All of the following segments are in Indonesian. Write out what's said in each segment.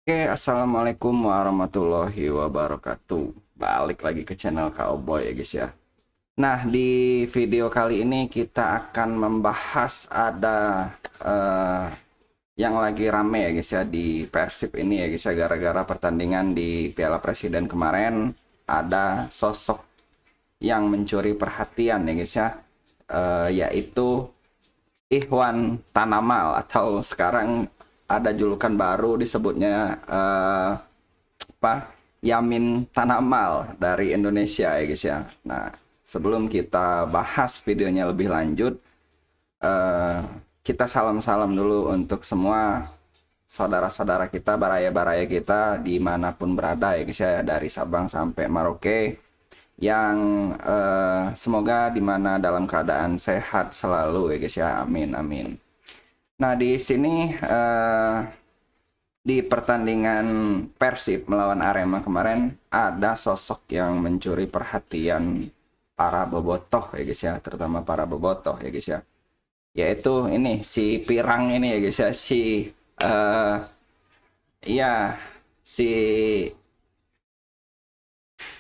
Oke, assalamualaikum warahmatullahi wabarakatuh. Balik lagi ke channel Cowboy ya guys ya. Nah, di video kali ini kita akan membahas ada eh, yang lagi rame ya guys ya di Persib ini ya guys ya, gara-gara pertandingan di Piala Presiden kemarin ada sosok yang mencuri perhatian ya guys ya, yaitu Ikhwan Tanamal atau sekarang ada julukan baru disebutnya apa, Yamin Tanamal dari Indonesia ya guys ya. Nah, sebelum kita bahas videonya lebih lanjut, eh, kita salam-salam dulu untuk semua saudara-saudara kita, baraya-baraya kita dimanapun berada ya guys ya, dari Sabang sampai Merauke, yang semoga dimana dalam keadaan sehat selalu ya guys ya, amin amin. Nah, di sini di pertandingan Persib melawan Arema kemarin ada sosok yang mencuri perhatian para bobotoh ya guys ya, terutama para bobotoh ya guys ya. Yaitu ini si Pirang ini ya guys ya, si eh iya si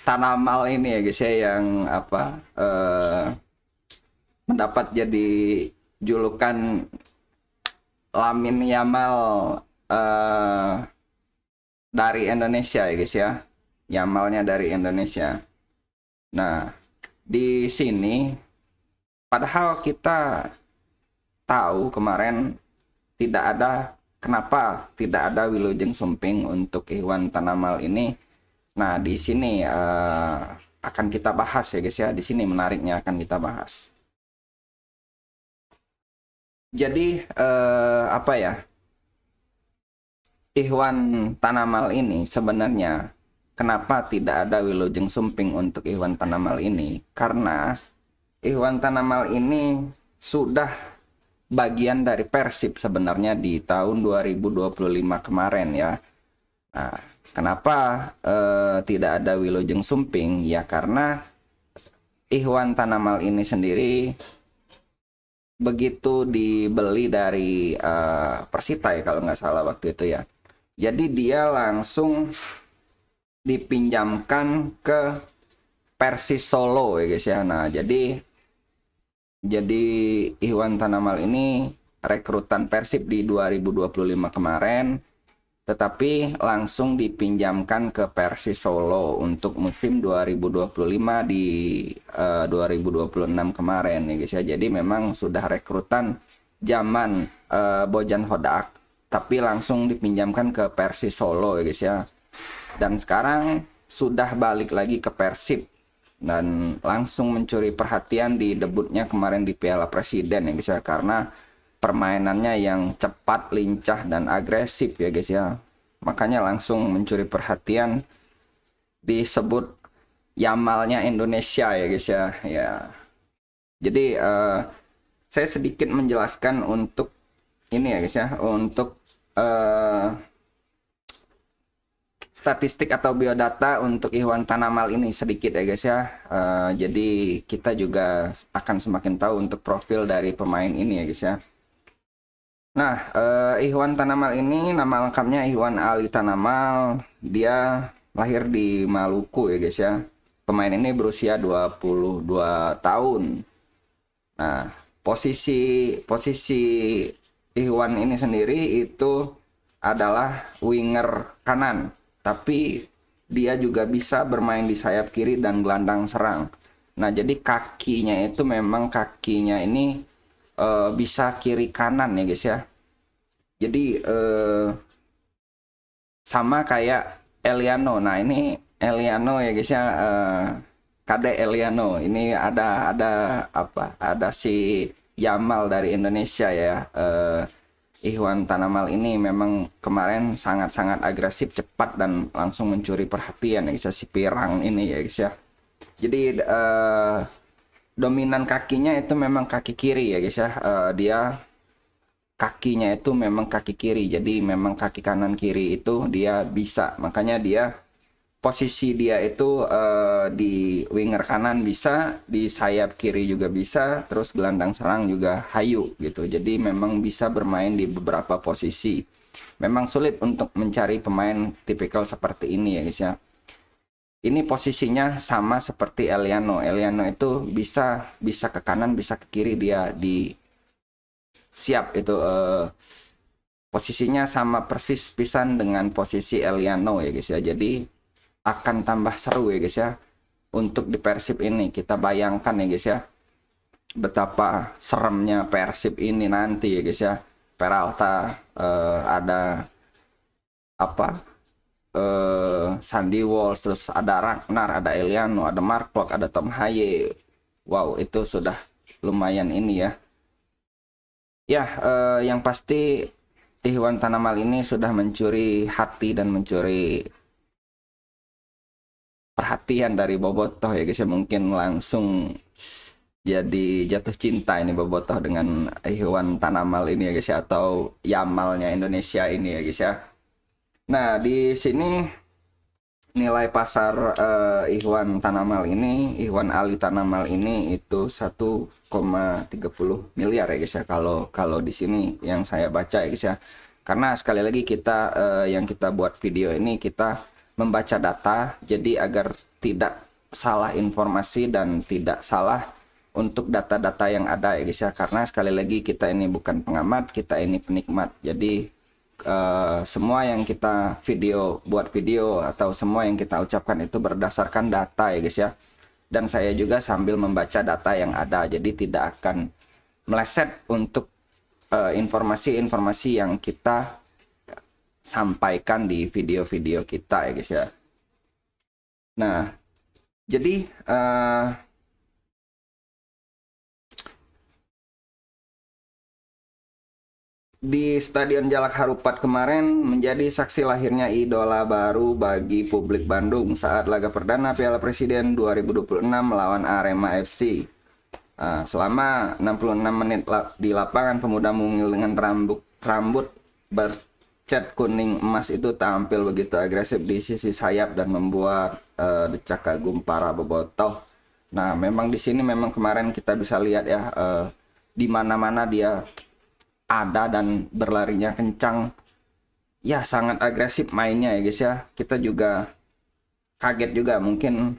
Tanamal ini ya guys ya, yang apa, mendapat jadi julukan Lamin Yamal eh dari Indonesia ya guys ya. Yamalnya dari Indonesia. Nah, di sini padahal kita tahu kemarin tidak ada, kenapa tidak ada Wilujeng Sumping untuk Iwan Tanamal ini. Nah, di sini akan kita bahas ya guys ya. Di sini menariknya akan kita bahas. Jadi apa ya? Ikhwan Tanamal ini sebenarnya, kenapa tidak ada Wilujeng Sumping untuk Ikhwan Tanamal ini? Karena Ikhwan Tanamal ini sudah bagian dari Persib sebenarnya di tahun 2025 kemarin ya. Nah, kenapa tidak ada Wilujeng Sumping? Ya karena Ikhwan Tanamal ini sendiri begitu dibeli dari Persita ya kalau nggak salah waktu itu ya. Jadi dia langsung dipinjamkan ke Persis Solo ya guys ya. Nah, jadi Iwan Tanamal ini rekrutan Persib di 2025 kemarin, tetapi langsung dipinjamkan ke Persis Solo untuk musim 2025 di 2026 kemarin ya guys ya. Jadi memang sudah rekrutan zaman Bojan Hodak, tapi langsung dipinjamkan ke Persis Solo ya guys ya. Dan sekarang sudah balik lagi ke Persib dan langsung mencuri perhatian di debutnya kemarin di Piala Presiden ya guys ya, karena permainannya yang cepat, lincah dan agresif ya guys ya. Makanya langsung mencuri perhatian, disebut Yamalnya Indonesia ya guys ya. Ya. Jadi saya sedikit menjelaskan untuk ini ya guys ya, untuk statistik atau biodata untuk Ikhwan Tanamal ini sedikit ya guys ya. Jadi kita juga akan semakin tahu untuk profil dari pemain ini ya guys ya. Nah, Ikhwan Tanamal ini nama lengkapnya Ikhwan Ali Tanamal. Dia lahir di Maluku ya guys ya. Pemain ini berusia 22 tahun. Nah, posisi posisi Ikhwan ini sendiri itu adalah winger kanan, tapi dia juga bisa bermain di sayap kiri dan gelandang serang. Nah, jadi kakinya ini bisa kiri kanan ya guys ya. Jadi sama kayak Eliano. Nah, ini Eliano ya guys ya, Kade Eliano. Ini ada apa? Ada si Yamal dari Indonesia ya. Ikhwan Tanamal ini memang kemarin sangat-sangat agresif, cepat dan langsung mencuri perhatian ya guys ya, si Pirang ini ya guys ya. Jadi dominan kakinya itu memang kaki kiri ya guys ya. Dia kakinya itu memang kaki kiri. Jadi memang kaki kanan kiri itu dia bisa. Makanya dia posisi dia itu di winger kanan bisa, di sayap kiri juga bisa, terus gelandang serang juga hayu gitu. Jadi memang bisa bermain di beberapa posisi. Memang sulit untuk mencari pemain tipikal seperti ini ya guys ya. Ini posisinya sama seperti Eliano. Eliano itu bisa ke kanan, bisa ke kiri, dia di siap itu posisinya sama persis pisan dengan posisi Eliano ya guys ya. Jadi akan tambah seru ya guys ya. Untuk di Persib ini kita bayangkan ya guys ya, betapa seremnya Persib ini nanti ya guys ya. Peralta ada apa Sandy Walsh, terus ada Ragnar, ada Eliano, ada Mark Klok, ada Tom Haye. Wow, itu sudah lumayan ini ya. Ya, yang pasti Ihwan Tanamal ini sudah mencuri hati dan mencuri perhatian dari Bobotoh ya guys ya. Mungkin langsung jadi jatuh cinta ini Bobotoh dengan Ihwan Tanamal ini ya guys ya, atau Yamalnya Indonesia ini ya guys ya. Nah, di sini nilai pasar Ihwan Ali Tanamal ini itu 1,30 miliar ya guys ya, kalau di sini yang saya baca ya guys ya. Karena sekali lagi kita yang kita buat video ini kita membaca data, jadi agar tidak salah informasi dan tidak salah untuk data-data yang ada ya guys ya. Karena sekali lagi kita ini bukan pengamat, kita ini penikmat. Jadi semua yang kita buat video atau semua yang kita ucapkan itu berdasarkan data ya guys ya. Dan saya juga sambil membaca data yang ada, jadi tidak akan meleset untuk informasi-informasi yang kita sampaikan di video-video kita ya guys ya. Nah, jadi di Stadion Jalak Harupat kemarin menjadi saksi lahirnya idola baru bagi publik Bandung saat laga perdana Piala Presiden 2026 melawan Arema FC. Selama 66 menit di lapangan, pemuda mungil dengan rambut bercat kuning emas itu tampil begitu agresif di sisi sayap dan membuat decak kagum para bobotoh. Nah, memang di sini memang kemarin kita bisa lihat ya, di mana-mana dia ada dan berlarinya kencang ya, sangat agresif mainnya ya guys ya. Kita juga kaget juga, mungkin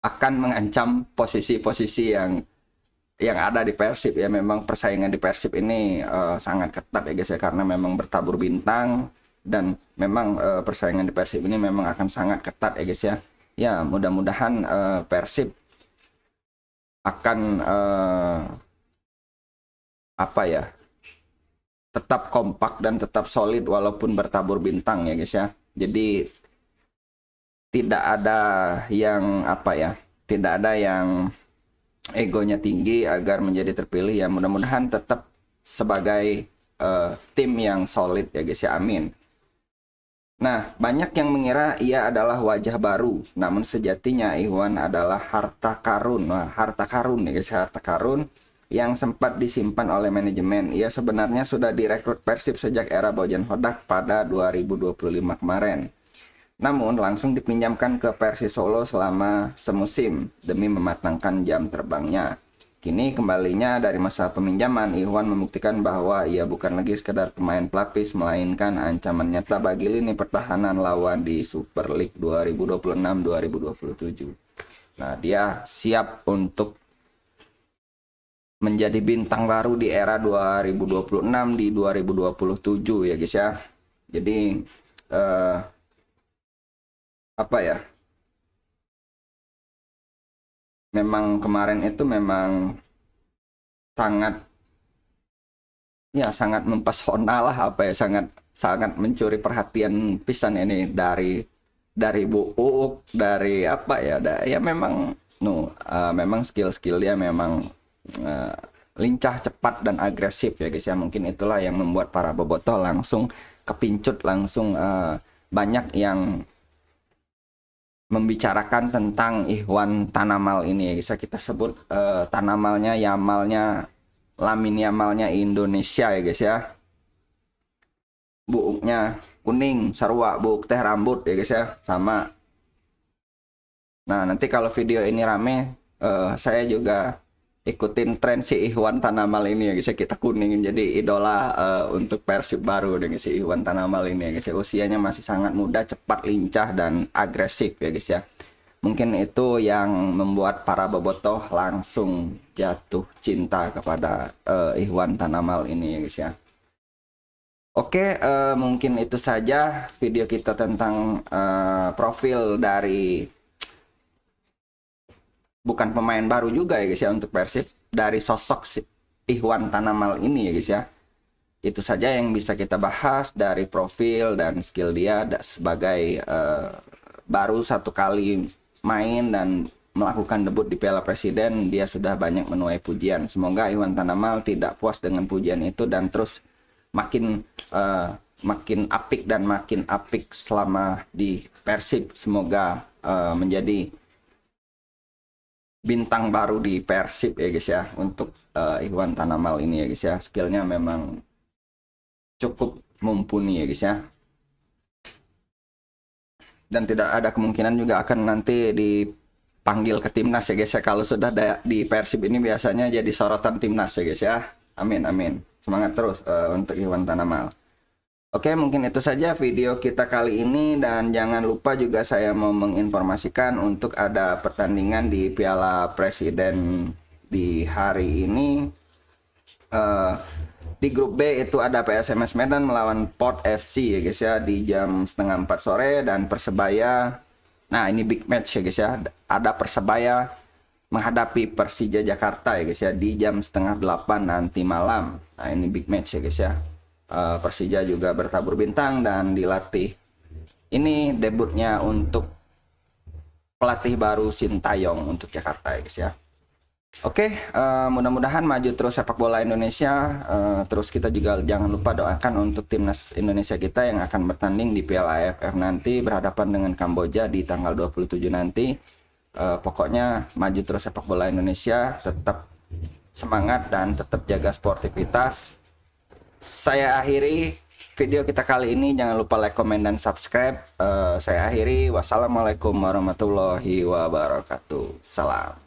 akan mengancam posisi-posisi yang ada di Persib ya. Memang persaingan di Persib ini sangat ketat ya guys ya, karena memang bertabur bintang dan memang persaingan di Persib ini memang akan sangat ketat ya guys ya. Ya, mudah-mudahan Persib akan apa ya, tetap kompak dan tetap solid walaupun bertabur bintang ya guys ya. Jadi tidak ada yang apa ya, tidak ada yang egonya tinggi agar menjadi terpilih ya. Mudah-mudahan tetap sebagai tim yang solid ya guys ya, amin. Nah, banyak yang mengira ia adalah wajah baru, namun sejatinya Ihwan adalah harta karun. Nah, harta karun ya guys, harta karun yang sempat disimpan oleh manajemen. Ia sebenarnya sudah direkrut Persib sejak era Bojan Hodak pada 2025 kemarin. Namun langsung dipinjamkan ke Persis Solo selama semusim demi mematangkan jam terbangnya. Kini kembalinya dari masa peminjaman, Ihwan membuktikan bahwa ia bukan lagi sekedar pemain pelapis, melainkan ancaman nyata bagi lini pertahanan lawan di Super League 2026-2027. Nah, dia siap untuk menjadi bintang baru di era 2026 di 2027 ya guys ya. Jadi apa ya, memang kemarin itu memang sangat mempesona lah, apa ya, sangat mencuri perhatian pisan ini dari Bu Uuk, dari apa ya, ya memang memang skill dia memang lincah, cepat dan agresif ya guys ya. Mungkin itulah yang membuat para bobotoh langsung kepincut, langsung banyak yang membicarakan tentang Ihwan Tanamal ini ya guys ya. Kita sebut Tanamalnya, Yamalnya, Lamin Yamalnya Indonesia ya guys ya. Buuknya kuning, sarwa, buuk teh rambut ya guys ya, sama. Nah, nanti kalau video ini rame, saya juga ikutin tren si Ihwan Tanamal ini ya guys ya. Kita kuningin jadi idola untuk Persib baru dengan si Ihwan Tanamal ini ya guys ya. Usianya masih sangat muda, cepat, lincah, dan agresif ya guys ya. Mungkin itu yang membuat para bobotoh langsung jatuh cinta kepada Ihwan Tanamal ini ya guys ya. Oke, mungkin itu saja video kita tentang profil dari, bukan pemain baru juga ya guys ya untuk Persib, dari sosok Ihwan Tanamal ini ya guys ya. Itu saja yang bisa kita bahas dari profil dan skill dia sebagai baru satu kali main dan melakukan debut di Piala Presiden. Dia sudah banyak menuai pujian. Semoga Ihwan Tanamal tidak puas dengan pujian itu dan terus makin apik dan makin apik selama di Persib. Semoga menjadi bintang baru di Persib ya guys ya untuk Ihwan Tanamal ini ya guys ya. Skillnya memang cukup mumpuni ya guys ya. Dan tidak ada kemungkinan juga akan nanti dipanggil ke timnas ya guys ya. Kalau sudah di Persib ini biasanya jadi sorotan timnas ya guys ya. Amin amin. Semangat terus untuk Ihwan Tanamal. Oke, mungkin itu saja video kita kali ini, dan jangan lupa juga saya mau menginformasikan untuk ada pertandingan di Piala Presiden di hari ini. Di grup B itu ada PSMS Medan melawan Port FC ya guys ya di jam 3:30 sore, dan Persebaya, nah ini big match ya guys ya, ada Persebaya menghadapi Persija Jakarta ya guys ya di jam 7:30 nanti malam. Nah ini big match ya guys ya. Persija juga bertabur bintang dan dilatih. Ini debutnya untuk pelatih baru Sintayong untuk Jakarta ya guys ya. Oke, mudah-mudahan maju terus sepak bola Indonesia. Terus kita juga jangan lupa doakan untuk timnas Indonesia kita yang akan bertanding di Piala AFF nanti berhadapan dengan Kamboja di tanggal 27 nanti. Pokoknya maju terus sepak bola Indonesia, tetap semangat dan tetap jaga sportivitas. Saya akhiri video kita kali ini. Jangan lupa like, comment, dan subscribe. Saya akhiri. Wassalamualaikum warahmatullahi wabarakatuh. Salam.